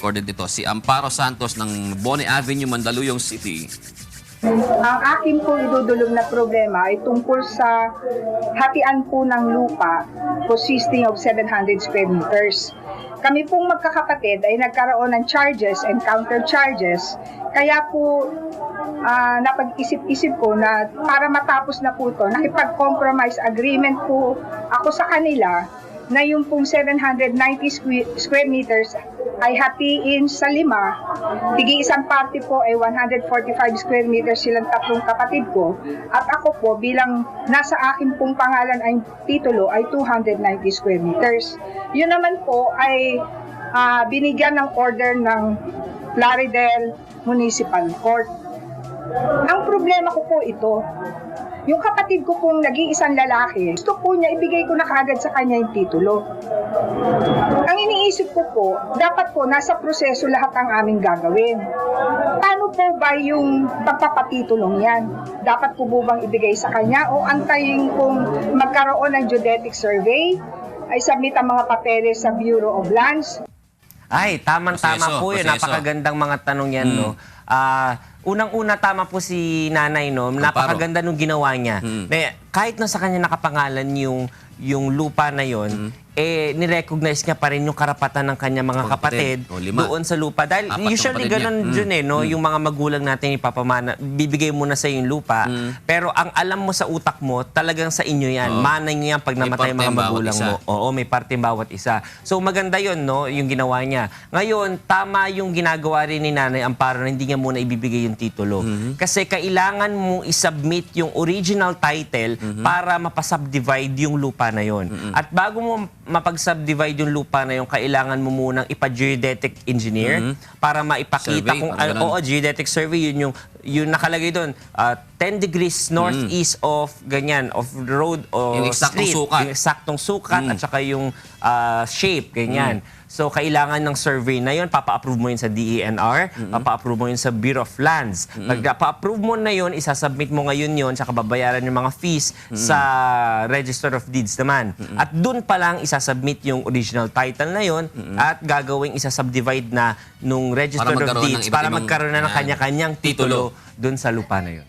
recorded ito. Si Amparo Santos ng Boni Avenue, Mandaluyong City. Ang akin po idudulog na problema ay tungkol sa hatian po ng lupa consisting of 700 square meters. Kami pong magkakapatid ay nagkaroon ng charges and counter charges. Kaya po napag-isip-isip ko na para matapos na po ito, nakipag-compromise agreement po ako sa kanila na yung pong 790 square meters ay hatiin sa 5. Tigi isang party po ay 145 square meters silang tatlong kapatid ko. At ako po bilang nasa akin pong pangalan ay titulo ay 290 square meters. Yun naman po ay binigyan ng order ng Plaridel Municipal Court. Ang problema ko po ito, yung kapatid ko pong nag-iisang lalaki, gusto po niya ibigay ko na kaagad sa kanya yung titulo. Ang iniisip ko po, dapat po nasa proseso lahat ang aming gagawin. Paano po ba yung pagpapatitulong yan? Dapat po bang ibigay sa kanya o antayin kung magkaroon ng geodetic survey, ay submit ang mga papeles sa Bureau of Lands? Ay, tamang-tama po yun. Napakagandang mga tanong yan, no? Unang-una, tama po si nanay, no? Napakaganda nung ginawa niya. Kahit na sa kanya nakapangalan yung lupa na yon, nirecognize niya pa rin yung karapatan ng kanya mga kapatid doon sa lupa. Dahil usually ganun dyan no? Yung mga magulang natin ipapamana, bibigay mo na sa yung lupa. Pero ang alam mo sa utak mo, talagang sa inyo yan. Manay nyo yan pag namatay mga magulang mo. Oo, may parte bawat isa. So maganda yun, no? Yung ginawa niya. Ngayon, tama yung ginagawa rin ni Nanay Amparo na hindi niya muna ibibigay yung titulo. Kasi kailangan mong isubmit yung original title para mapasubdivide yung lupa na yon. At bago mo mapag-subdivide yung lupa na yung kailangan mo munang ipa-geodetic engineer para maipakita survey, kung geodetic survey, yung nakalagay doon 10 degrees northeast of ganyan of the road o yung eksaktong street, sukat. yung eksaktong sukat at saka yung shape ganyan. So kailangan ng survey na yun, papa-approve mo yun sa DENR, papa-approve mo yun sa Bureau of Lands. Pag pa-approve mo na yun, isasubmit mo ngayon yun, saka babayaran yung mga fees sa Register of Deeds naman. At dun pa lang isasubmit yung original title na yun at gagawing isasubdivide na nung Register of Deeds para magkaroon na ng kanya-kanyang titulo dun sa lupa na yun.